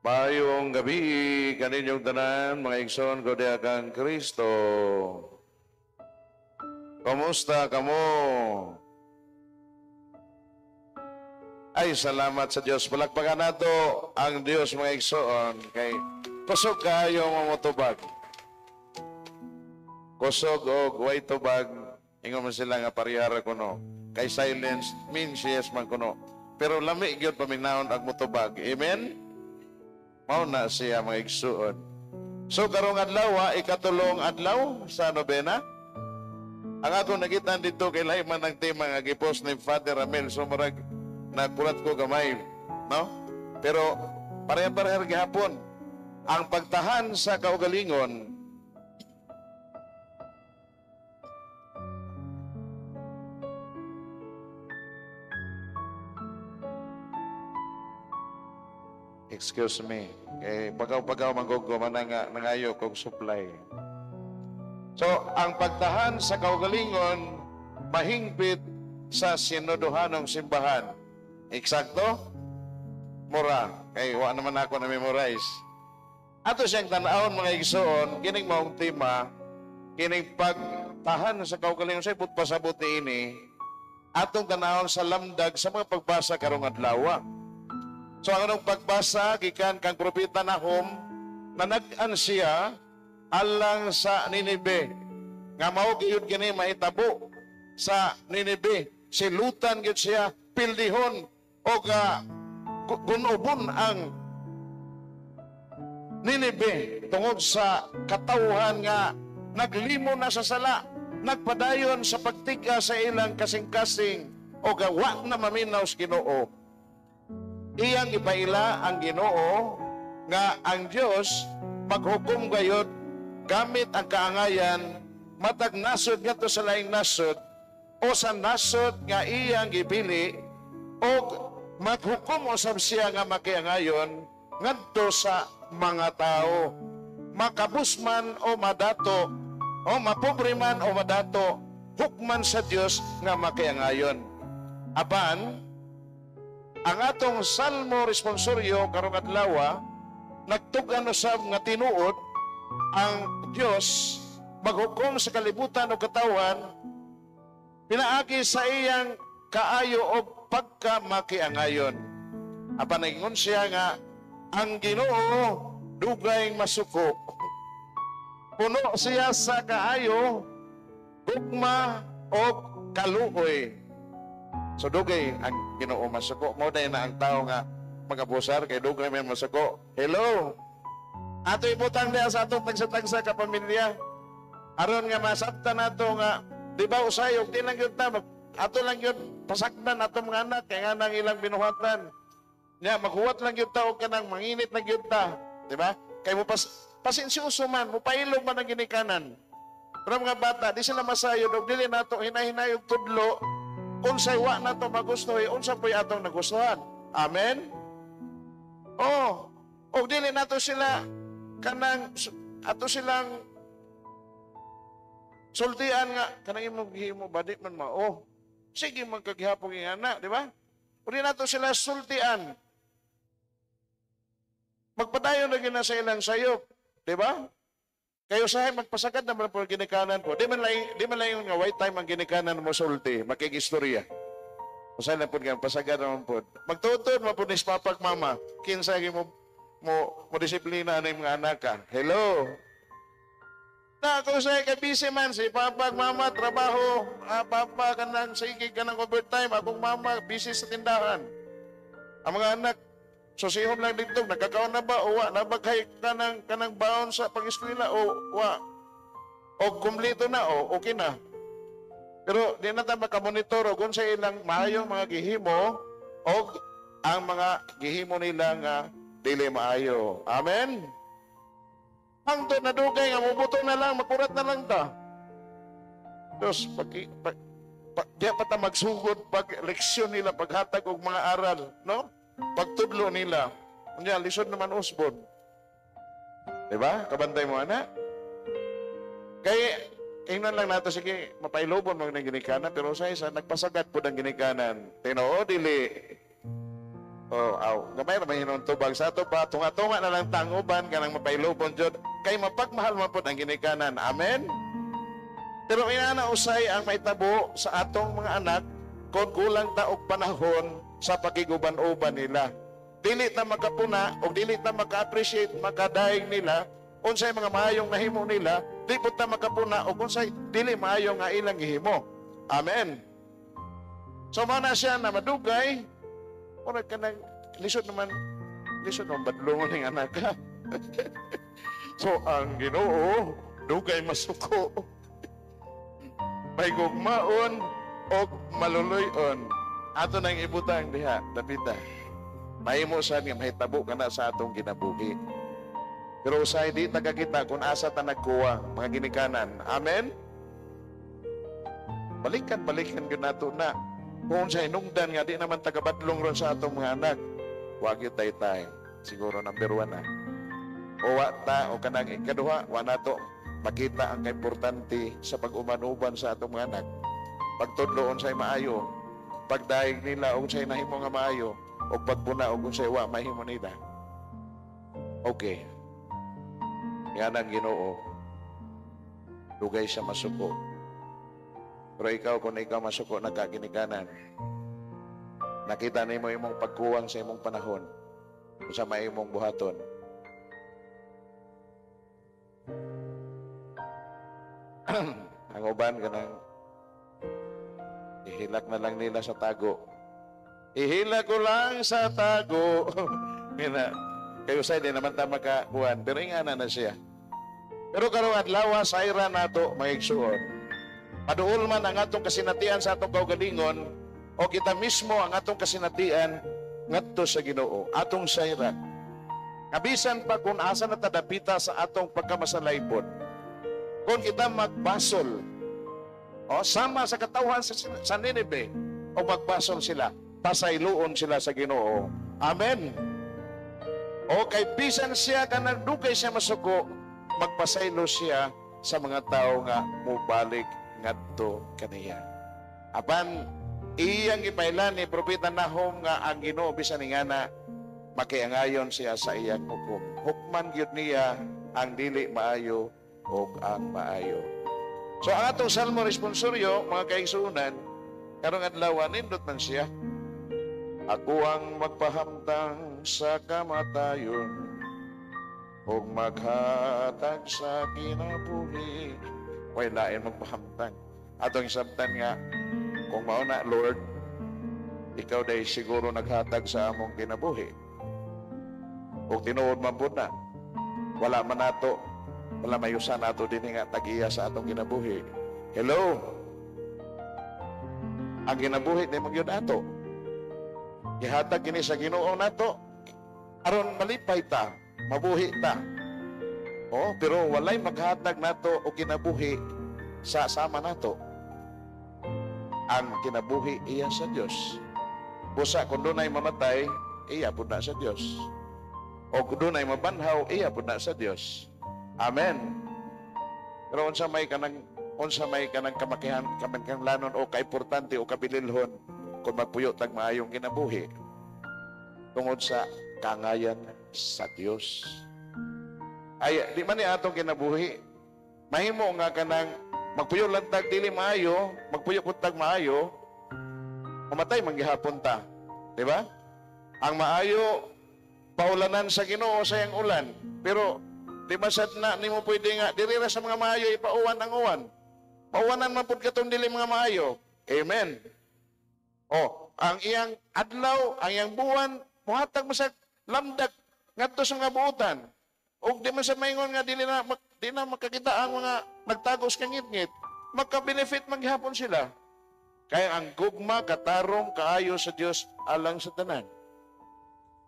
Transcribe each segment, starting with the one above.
Mayong gabi, kaninyong tanan, mga igsoon ko diya kang Kristo. Kumusta kamo? Ay, salamat sa Diyos. Palakpakan nato ang Diyos, mga igsoon. Kay kusog kayo mamutubag. Kusog o way tubag, ingon man sila nga parihara kuno. Kay silence means yes man kuno. Pero lami gyud paminaon ang mutubag. Amen? Mao na siya mga igsuon. So karong adlaw, ikatulong adlaw sa nobena. Ang ako nakita dito kay lahi man ang tema nga gipost ni Father Ramel, so murag nagpulat ko gamay, no? Pero pareha-pareha gihapon ang pagtahan sa kaugalingon. Excuse me. Eh, pagaw-pagaw manggogo man nangayo kong supply. So, ang pagtahan sa kaugalingon mahingpit sa sinodohanong simbahan. Eksakto? Mura. Kay wa naman ako na memorize. Ato siyang tanawon mga igsoon, kining maong tema, kining pagtahan sa kaugalingon sa ipot pasabot ini, atong tanawon sa lamdag sa mga pagbasa karong adlaw. So, ang anong pagbasa, gikan kang propeta Nahum, na nag-an siya alang sa Ninibe. Nga mao giyud kini mahitabo sa Ninibe. Silutan gid siya, pildihon, o gunubon ang Ninibe tungod sa katawhan nga naglimo na sa sala, nagpadayon sa pagtiga sa ilang kasing-kasing, o gawa na maminaw sa Ginoo. Iyang ipaila ang Ginoo nga ang Dios maghukom gayud gamit ang kaangayan matag nasod ngadto sa laing nasod o sa nasod nga iyang gipili o maghukom usab siya nga makiangayon ngadto sa mga tao, makabusman o madato o mapobre man o madato, hukman sa Dios nga makiangayon. Apan ang atong salmo responsoryo karong adlaw nagtug-an usab nga tinuod ang Dios maghukom sa kalibutan o katawan pinaagi sa iyang kaayo o pagkamakiangayon. Apan naingon siya nga ang Ginoo dugay masuko. Puno siya sa kaayo, gugma o kaluoy. So dugay ang Ginoo masuko. Mo day na ang tao nga magabusar kay dugay may masuko. Hello. Ato ibutang diha sa atong tagsa-tagsa ka pamilya. Aron nga masabtan nato nga di ba usayog di lang gyud ta ato lang gyud pasakdan ato mga anak kay nga nang ilang binuhatan. Nya maghuwat lang gyud ta og kanang manginit lang gyud ta, di ba? Kay mo pasensyoso man, mo pailog man ang ginikanan. Pero mga bata di sila masayod og dili nato hinahinayog tudlo. Unsay wa nato magustuhi, unsa po'y atong nagustuhan. Amen? Oh, o dili nato sila kanang ato silang sultian nga kanang imong gihimo badi man mao. Sige magkagihapon ng anak, di ba? O di nato sila sultian. Magpadayon na gina sa ilang sayop, di ba? Kayo sahay magpasagad naman po ginikanan po. Di man lang yung nga white time ang ginikanan mo sulti, makigistorya. Masay na po nga, pasagad naman po. Magtutod mo po ni papak mama, kinsay mo disiplina na yung mga anak ka. Hello? Na kung sahay ka busy man, si papak mama, trabaho, papa ka nang sige ka ng overtime, akong mama, busy sa tindahan. Ang mga anak, susihom lang dito, nagkakaon na ba o wa? Nabaghay ka ng baon sa pag-eskwela o wa? O kumplito na o okay na. Pero di na tayo makamonitor o kung sa ilang maayong mga gihimo o ang mga gihimo nila nga dili maayo. Amen? Ang to nadugay nga mubuto na lang, makurat na lang ta. Diyos, di pa ta magsugod pag leksyon nila, paghatag og mga aral, no? Pagtudlo nila. Kunya, lisod naman usbon. Diba? Kabantay mo, anak? Kaya, ingnan lang nato, sige, mapailobon mo ng ginikanan, pero sa isa, nagpasagad po ng ginikanan. Tinoo, dili. Oh, gamay ra mahinon tubag sa ato pa tunga-tunga na lang tanguban kanang mapailubon jud kay mapagmahal man pud ang ginikanan. Amen. Pero inana usay ang maitabo sa atong mga anak kung kulang ta og panahon sa pakiguban-uban nila. Dili ta makapuna o dili ta maka-appreciate makadaig nila unsay mga maayong nahimo nila, di pud ta makapuna og unsay dili maayo nga ilang gihimo. Amen. So mana siya na madugay ora ka nang lisod naman badlongon ning anak ka. So ang Ginoo dugay masuko. May gugmaon o maluluyon. Ato nang ibutang diha, Dapita. Mahimo sad nga mahitabo kana sa atong kinabuhi. Pero usay di tagakita kung asa ta nagkuwang mga ginikanan. Amen. Balikan gyud nato na. Kung sa hinungdan nga di naman tagabadlong ron sa atong mga anak, wag yun tay-tay. Siguro number 1 na. O ta o kanang ikaduha, wa nato makita ang kaimportante sa pag-uman-uban sa atong mga anak. Pagtudloon sa'y maayo, pagdaig nila o sa'y nahimo nga maayo, o pagpuna o kung sa'y wa mahimo nila. Okay. Yan ang Ginoo. Dugay siya masuko. Pero ikaw, kung ikaw masuko na kaginikanan, nakita na mo imong pagkuwang sa imong panahon, sa may imong buhaton. Ang uban kanang ihilak na lang nila sa tago. Ihilak ko lang sa tago. Kayo sa din naman ta makakuan, pero ingana na siya. Pero karong adlaw sayra nato maigsuon. Paduol man ang atong kasinatian sa atong kaugalingon o kita mismo ang atong kasinatian ngadto sa Ginoo, atong sayra. Kabisan pa kung asa na tadapita sa atong pagkamasalaybon. Kung kita magbasol o sama sa katawhan sa Nineveh o magbasol sila, pasayloon sila sa Ginoo. Amen. O kay bisan siya kanang dugay siya masuko, magpasaylo siya sa mga tao nga mubalik ngadto kaniya. Apan iyang ipailan ni Propeta Nahum nga ang Ginoo bisan ingana makiangayon siya sa iyang hukom. Hukman gyud niya ang dili maayo o ang maayo. So ang atong salmo responsoryo mga kaigsuonan karong adlaw nindot man siya. Ako ang magpahamtang sa kamatayon ug maghatag sa kinabuhi. Way lain magpahamtang. Atong sabtan nga, kung mauna, Lord, ikaw day siguro naghatag sa among kinabuhi. Kung tinuod man po na, wala man nato, wala mayusan nato din nga tag-iya sa atong kinabuhi. Hello? Ang kinabuhi na magyod ato. Ihatag kini sa Ginoo nato, aron malipay ta, mabuhi ta. Oh, pero walay maghatag nato o kinabuhi sa sama nato. Ang kinabuhi iya sa Dios. Busa kung dunay mamatay, iya pud na sa Dios. O kung dunay mabanhaw, iya pud na sa Dios. Amen. Pero unsa may kanang kamakihan kamanglanon o kaimportante o kabililhon kung magpuyo tag maayong kinabuhi tungod sa kangayan sa Dios. Ay di man ni atong kinabuhi mahimo nga kanang magpuyo lang tag dili maayo, magpuyo pud tag maayo, mamatay man gihapon ta, di ba? Ang maayo paulanan sa Ginoo sa iyang ulan, pero di ba sad na nimo pwede nga diri ra sa mga maayo ipauwan ang uwan. Pauwanan man pud katong dili mga maayo. Amen. Oh, ang iyang adlaw, ang iyang buwan muhatag mo sa lamdag ngadto sa nga buotan. O di man sa maingon nga di na makakita ang mga nagtagos kang ngit-ngit, magka-benefit maghapon sila. Kaya ang gugma, katarong, kaayo sa Dios alang sa tanan.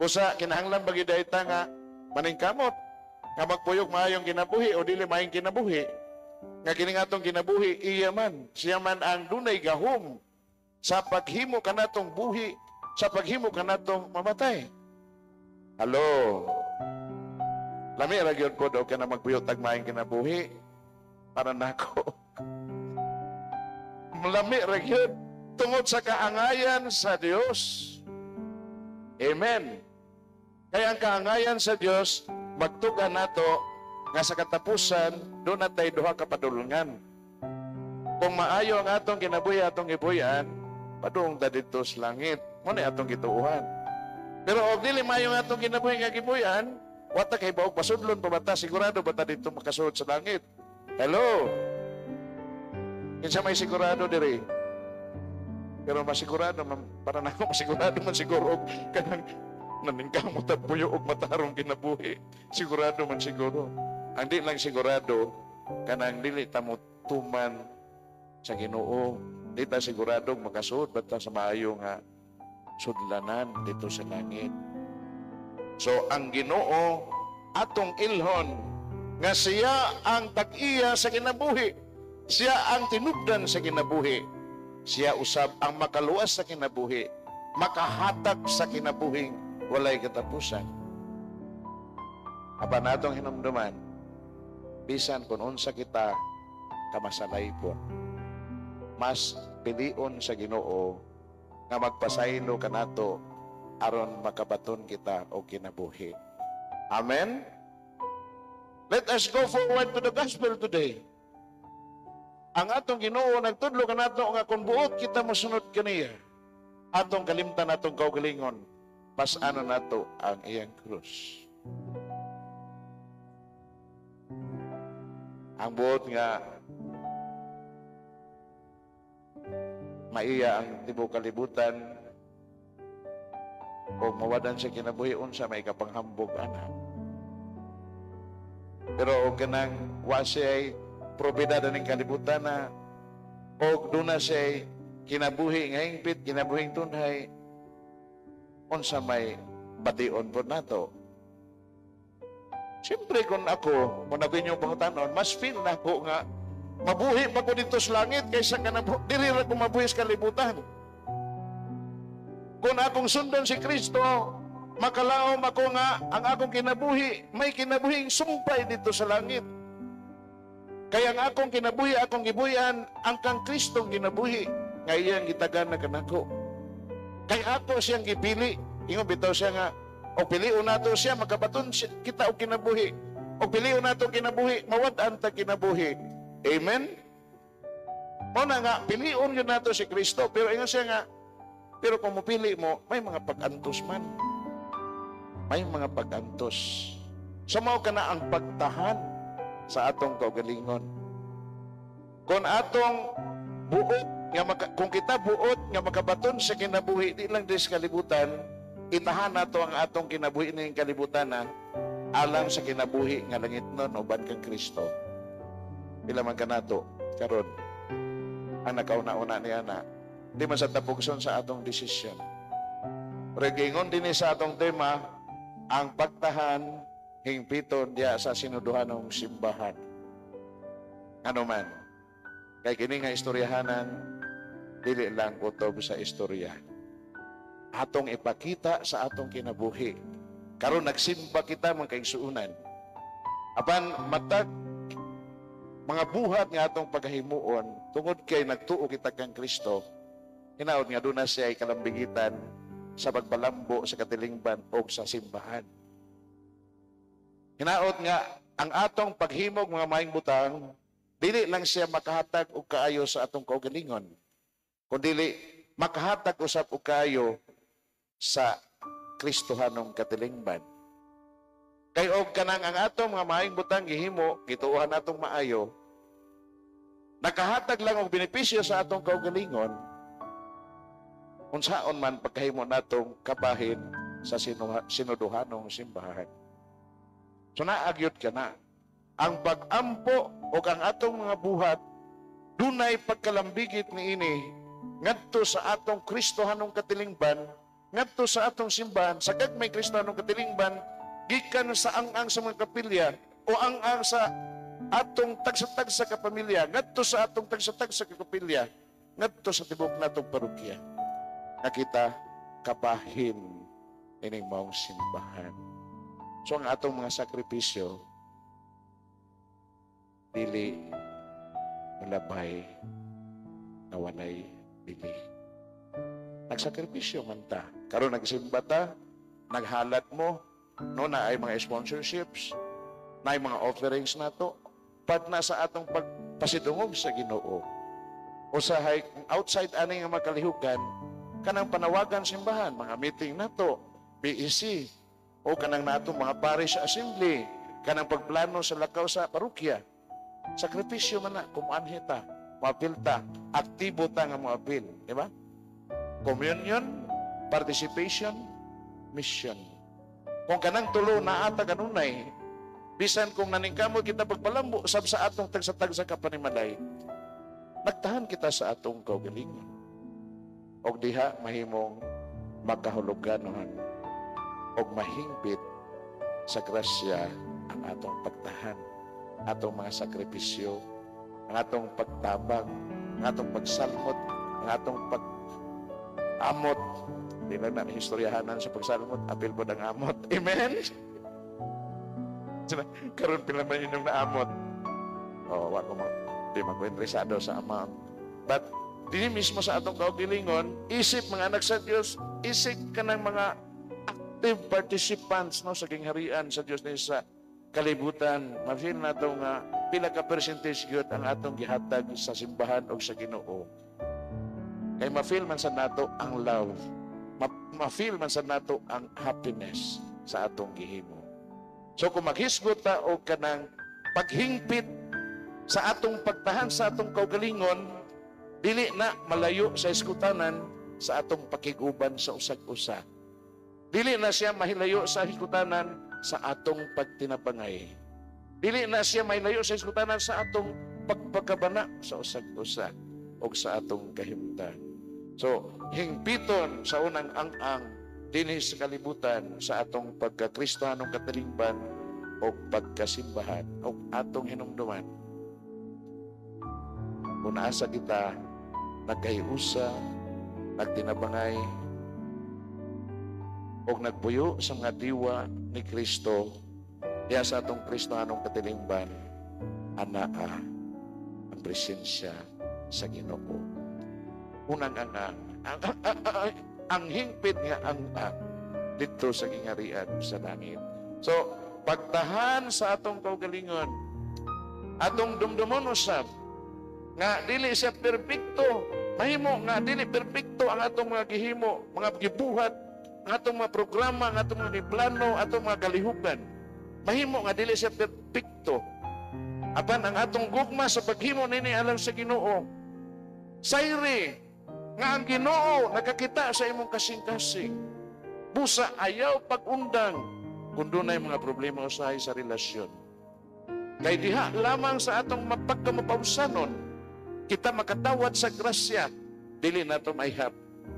Usa, kinahanglan bagi dayta nga maningkamot, nga magpuyog maayong kinabuhi o dili maayong kinabuhi. Nga kining atong kinabuhi, iya man, siya man ang dunay gahom sa paghimo kanatong buhi, sa paghimo kanatong mamatay. Hello? Lami ra gyud pod og kana magpuyot tag maayong kinabuhi para nako. Lami ra gyud tungod sa kaangayan sa Dios. Amen. Kaya ang kahangayan sa Dios magtugan nato nga sa katapusan doon na tayo duha ka padulungan. Kung maayo ang atong kinabuhi atong gibuyan, padung ta dito sa langit. Mo na atong gituuhan. Pero og dili maayo ang atong kinabuhi nga gibuyan, wata kay baog pasudlon pa bata, sigurado ba ta dito makasulod sa langit? Hello. Kinsa may sigurado diri? Pero masigurado man para nako masigurado man siguro kanang naningkang mo tapuyo og matarong kinabuhi. Sigurado man siguro. Ang di lang sigurado kanang dili ta mo tuman sa Ginoo. Di ta sigurado makasuod basta sa maayo nga sudlanan dito sa langit. So ang Ginoo atong ilhon nga siya ang tag-iya sa kinabuhi. Siya ang tinubdan sa kinabuhi. Siya usab ang makaluwas sa kinabuhi, makahatag sa kinabuhing walay katapusan. Apa natong hinumduman, bisan kung unsa kita kamasalay po, mas pilion sa Ginoo nga magpasaylo kanato aron makabaton kita o kinabuhi. Amen? Let us go forward to the gospel today. Ang atong Ginoo nagtudlo kanato nga kung buot kita mosunod kaniya, atong kalimtan atong kaugalingon, pas-ano nato ang iyang krus. Ang buot nga maiya ang tibok kalibutan o mawadan sa kinabuhi unsa may kapanghambog ana. Pero og kanang wa siya probidad ng kalibutan na o doon na siya kinabuhi nga hingpit, kinabuhing tunhay unsa may bation po nato. Siyempre kung ako managin yung pangutanon, mas feel na ko nga mabuhi pa ko dito sa langit kaysa diri ra ko mabuhi sa kalibutan. Kung akong sundan si Kristo, makalaom ako nga ang akong kinabuhi may kinabuhing sumpay dito sa langit. Kaya ang akong kinabuhi, akong gibuyan, ang kang Kristong ginabuhi, nga iyang gitagan na kanako. Kaya ako siyang gipili. Ingon bitaw siya nga, o piliun nato siya, makabaton kita o kinabuhi. O piliun nato kinabuhi, mawad-an ta kinabuhi. Amen? O na nga, piliun yun nato si Kristo. Pero ingon siya nga, pero kung mapili mo, may mga pag-antos man. May mga pag-antos. Samaw ka na ang pagtahan sa atong kaugalingon. Kung atong buot nga kung kita buot nga makabaton sa kinabuhi di lang dis kalibutan, itahan nato ang atong kinabuhi ning kalibutan na alang sa kinabuhi nga langitnon uban kang Kristo. Pila man kanato karon ang nakauna-una ni ana di man sa tapugson sa atong desisyon. Pero gingon din sa atong tema ang pagtahan hingpiton diya sa sinuduhanong simbahan. Ano man, kay kini nga istoryahanan, dili lang kutob sa istorya. Atong ipakita sa atong kinabuhi. Karon nagsimba kita mga kaigsuunan. Apan matag mga buhat nga atong paghahimuon, tungod kay nagtuo kita kang Kristo, hinaod nga doon na siya ay kalambigitan sa pagpalambo sa katilingban o sa simbahan. Hinaot nga, ang atong paghimog mga maing butang, dili lang siya makahatag og kaayo sa atong kaugalingon, kundi makahatag usab og kaayo sa Kristohanong katilingban. Kay og kanang ang atong mga maing butang gihimo, gituohan atong maayo, nakahatag lang og benepisyo sa atong kaugalingon, unsaon man pagkahimo natong kabahin sa sinuduhanong simbahan. So naagyot ka na. Ang pag-ampo o ang atong mga buhat, dunay pagkalambigit ni ini, ngadto sa atong Kristohanong katilingban, ngadto sa atong simbahan, sa gagmay Kristohanong katilingban, gikan sa ang sa mga kapilya, o ang sa atong tagsa-tagsa kapamilya, ngadto sa atong tagsa-tagsa kapilya, ngadto sa tibok natong parokya. Nakita, kabahin ining maong simbahan. So ang atong mga sakripisyo, dili malabay na walay bili. Nagsakripisyo man ta. Karon nagsimba ta, naghalat mo, no, na ay mga sponsorships, na ay mga offerings na to, pat na sa atong pagpasidungog sa Ginoo. Usahay, outside ani nga makalihukan, kanang panawagan simbahan, mga meeting na to, BEC, o kanang nato mga parish assembly, kanang pagplano sa lakaw sa parokya. Sakripisyo man na, kumuanhita, mapilta, aktibo ta nga moapil, di ba? Communion, participation, mission. Kung kanang tulo na ata kanunay, bisan kung naningkamot kita pagpalambo, sab sa atong tagsatag sa kapanimalay, nagtahan kita sa atong kaugalingon. Og diha mahimong magkahuluganon og mahingpit sa grasya ang atong pagtahan, atong mga sakripisyo, ang atong pagtabang, ang atong pagsalmot, ang atong pag-amot. Di lang na historyahanan sa pagsalmot, apil po ng amot. Amen? Karoon pila man inyong naamot. Wag ko di magkwentrisado sa amount. But, dini mismo sa atong kaugalingon, isip mga anak sa Diyos, isip ka ng mga active participants no, sa gingharian sa Diyos na sa kalibutan. Ma-feel na ito nga, pila ka percentage yun ang atong gihatag sa simbahan o sa Ginoo. Kaya ma-feel man sa nato ang love. Ma-feel man sa nato ang happiness sa atong gihimo. So kung maghisgot ta o kanang paghingpit sa atong pagtahan sa atong kaugalingon, dili na malayo sa iskutanan sa atong pakiguban sa usag-usa. Dili na siya mahilayo sa iskutanan sa atong pagtinabangay. Dili na siya mahilayo sa iskutanan sa atong pagpagkabana sa usag-usa o sa atong kahimtang. So, hingpiton sa unang ang-ang dinhi sa kalibutan sa atong pagkakristohanong katalingban o pagkasimbahan o atong hinumduman. Kung naasa kita, nagkahiusa, nagtinabangay, o nagbuyo sa mga diwa ni Kristo, diya sa atong kristohanong katalingban, anaa ang presensya sa Ginoo. Unang ang hingpit nga ang dito sa gingharian sa langit. So, pagtahan sa atong kaugalingon, atong dumdumon usab, nga dili siya perpekto, mahimo nga dili perpekto ang atong mga gihimo, mga gibuhat, ang atong mga programa, ang atong mga plano, atong mga kalihukan. Mahimo nga dili siya perpekto. Apan ang atong gugma sa paghimo nini alang sa Ginoo, sayri nga ang Ginoo nakakita sa imong kasing-kasing. Busa ayaw pag-undang kung dunay mga problema usahay sa relasyon. Kay diha lamang sa atong mapagkamapausanon, kita makatawad sa grasya, dili nato maihap.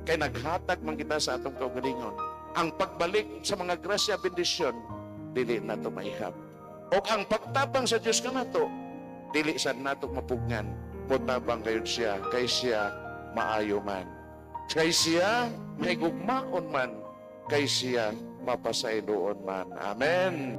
Kay naghatag man kita sa atong kaugalingon. Ang pagbalik sa mga grasya, bendisyon, dili nato maihap. O ang pagtabang sa Diyos ka nato, dili sa nato mapugnan. Mutabang kayo siya, kay siya maayo man. Kay siya may gugmaon man, kay siya mapasayloon man. Amen.